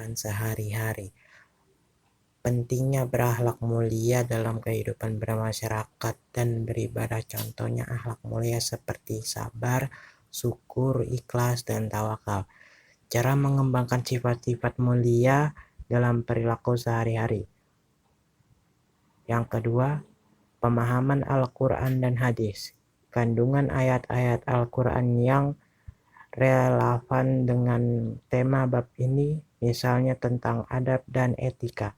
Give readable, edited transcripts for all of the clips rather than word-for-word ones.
kehidupan sehari-hari. Pentingnya berakhlak mulia dalam kehidupan bermasyarakat dan beribadah, contohnya akhlak mulia seperti sabar, syukur, ikhlas, dan tawakal. Cara mengembangkan sifat-sifat mulia dalam perilaku sehari-hari. Yang kedua, pemahaman Al-Quran dan hadis. Kandungan ayat-ayat Al-Quran yang relevan dengan tema bab ini, misalnya tentang adab dan etika.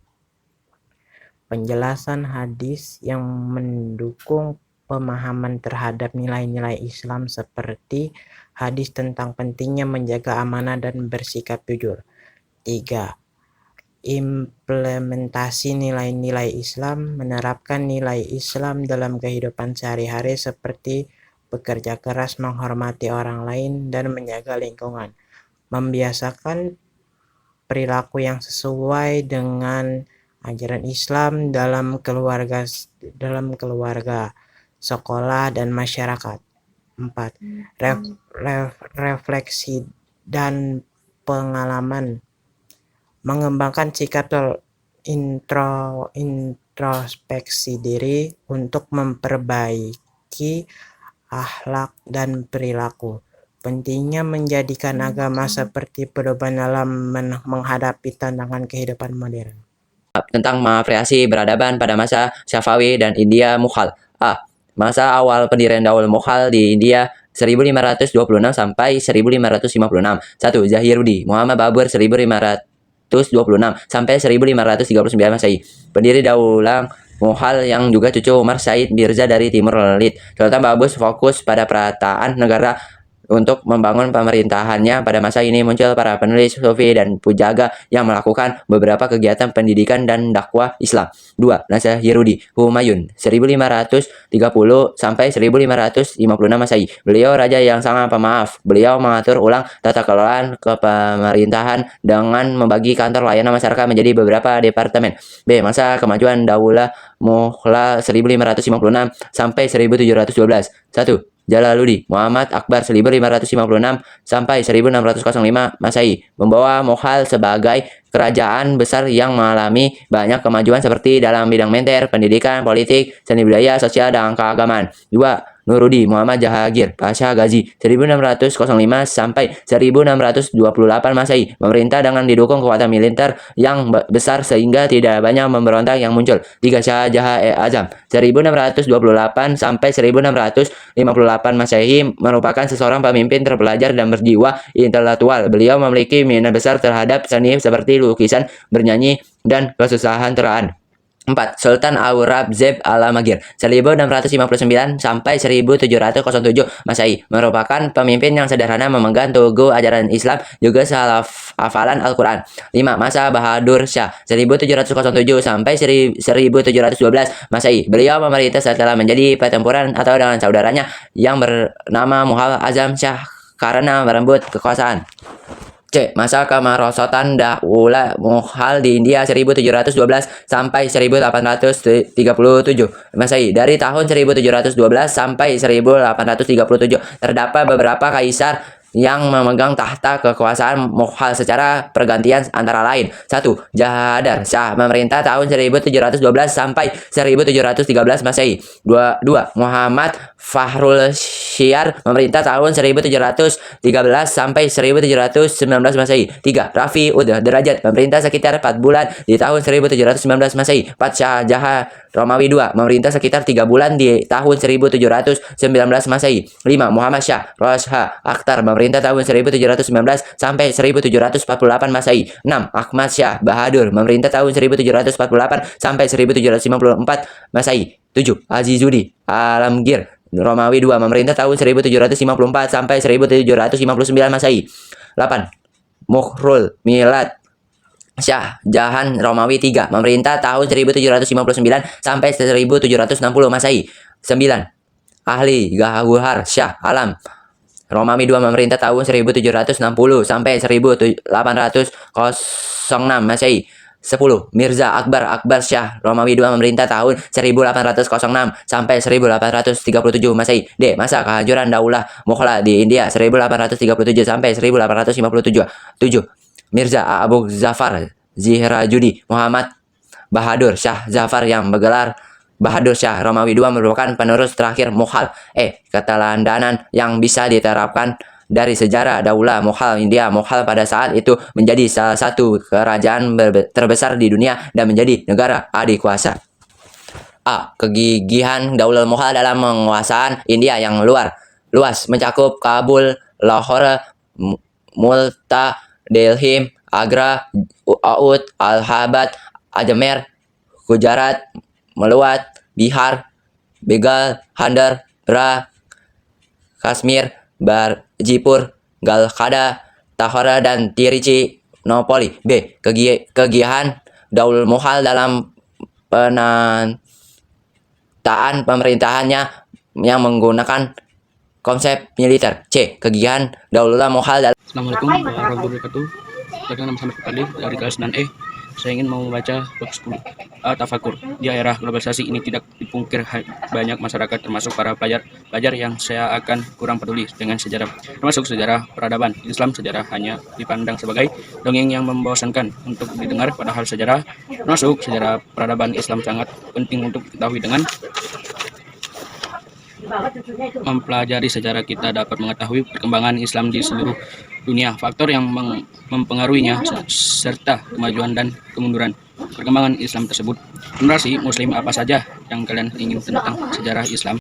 Penjelasan hadis yang mendukung pemahaman terhadap nilai-nilai Islam seperti hadis tentang pentingnya menjaga amanah dan bersikap jujur. 3. Implementasi nilai-nilai Islam, menerapkan nilai Islam dalam kehidupan sehari-hari seperti bekerja keras, menghormati orang lain, dan menjaga lingkungan. Membiasakan perilaku yang sesuai dengan ajaran Islam dalam keluarga, sekolah, dan masyarakat. 4. Refleksi dan pengalaman. Mengembangkan sikap introspeksi diri untuk memperbaiki akhlak dan perilaku. Pentingnya menjadikan agama seperti pedoman dalam menghadapi tantangan kehidupan modern. Tentang variasi peradaban pada masa Syafawi dan India Mughal. A. Masa awal pendirian Daulah Mughal di India 1526 sampai 1556. 1. Zahirudi Muhammad Babur 1526 sampai 1539 Masehi. Pendiri Daulah Mughal yang juga cucu Umar Said Mirza dari Timur Lelit. Sultan Babur fokus pada perataan negara. Untuk membangun pemerintahannya pada masa ini muncul para penulis sufi dan pujaga yang melakukan beberapa kegiatan pendidikan dan dakwah Islam. 2. Nasirudi Humayun 1530 sampai 1556 Masehi. Beliau raja yang sangat pemaaf. Beliau mengatur ulang tata kelola kepemerintahan dengan membagi kantor layanan masyarakat menjadi beberapa departemen. B. Masa kemajuan Daulah Mughal 1556 sampai 1712. 1. Jalaluddin Muhammad Akbar 1556 sampai 1605 Masehi membawa Mughal sebagai kerajaan besar yang mengalami banyak kemajuan seperti dalam bidang militer, pendidikan, politik, seni budaya, sosial, dan keagamaan. 2. Nuruddin Muhammad Jahangir Pasha Ghazi 1605 sampai 1628 Masehi memerintah dengan didukung kekuatan militer yang besar sehingga tidak banyak pemberontak yang muncul. 3. Shah Jahan Azam 1628 sampai 1658 Masehi merupakan seorang pemimpin terpelajar dan berjiwa intelektual. Beliau memiliki minat besar terhadap seni seperti lukisan, bernyanyi, dan kesusastraan. 4. Sultan Aurangzeb Alamgir 1659 sampai 1707 Masehi merupakan pemimpin yang sederhana, memegang teguh ajaran Islam, juga hafalan Al-Quran. 5. Masa Bahadur Shah 1707 sampai 1712 Masehi. Beliau memerintah setelah menjadi pertempuran atau dengan saudaranya yang bernama Muhammad Azam Shah karena merebut kekuasaan. C. Masa kemerosotan Daulah Mughal di India 1712 sampai 1837 Masehi. Dari tahun 1712 sampai 1837 terdapat beberapa kaisar yang memegang tahta kekuasaan Mughal secara pergantian, antara lain. 1. Jahadar Shah memerintah tahun 1712 sampai 1713 Masehi. 2. Muhammad Fakhrul Syiar memerintah tahun 1713 sampai 1719 Masehi. 3. Rafi Ud Derajat memerintah sekitar 4 bulan di tahun 1719 Masehi. 4. Shah Jahan Romawi II memerintah sekitar 3 bulan di tahun 1719 Masehi. 5. Muhammad Shah Rosha Akhtar memerintah tahun 1719 sampai 1748 Masehi. 6. Ahmad Shah Bahadur memerintah tahun 1748 sampai 1754 Masehi. 7. Azizuddin Alamgir Romawi II memerintah tahun 1754 sampai 1759 Masehi. 8. Mukhrul Milad Shah Jahan Romawi III memerintah tahun 1759 sampai 1760 Masehi. 9. Ahli Gauhar Shah Alam Romawi II memerintah tahun 1760 sampai 1806 Masehi. 10. Mirza Akbar Shah Romawi II memerintah tahun 1806 sampai 1837 Masehi. D. Masa kehancuran Daulah Mughal di India 1837 sampai 1857. 7. Mirza Abu Zafar Zihrajudi Muhammad Bahadur Shah Zafar yang bergelar Bahadur Shah Romawi II merupakan penerus terakhir Mughal. Keteladanan yang bisa diterapkan dari sejarah Daulah Mughal India. Mughal pada saat itu menjadi salah satu kerajaan terbesar di dunia dan menjadi negara adikuasa. Kegigihan Daulah Mughal dalam menguasaan India yang luas mencakup Kabul, Lahore, Multan, Delhi, Agra, Oudh, Allahabad, Ajmer, Gujarat, Mewat, Bihar, Bengal, Handara, Kashmir, Jaipur, Kolkata, Lahore, dan Tirichinopoli. Kegigihan Daulah Mughal dalam penataan pemerintahannya yang menggunakan konsep militer. Kegigihan Daulah Mughal dalam Assalamualaikum warahmatullahi wabarakatuh. Nama saya Fadli dari kelas 9E. Saya ingin mau membaca bab 10 Tafakur. Di era globalisasi ini tidak dipungkir banyak masyarakat termasuk para pelajar yang saya akan kurang peduli dengan sejarah, termasuk sejarah peradaban Islam. Sejarah hanya dipandang sebagai dongeng yang membosankan untuk didengar, padahal sejarah termasuk sejarah peradaban Islam sangat penting untuk diketahui. Dengan mempelajari sejarah kita dapat mengetahui perkembangan Islam di seluruh dunia, faktor yang mempengaruhinya, serta kemajuan dan kemunduran perkembangan Islam tersebut. Generasi Muslim apa saja yang kalian ingin tentang sejarah Islam?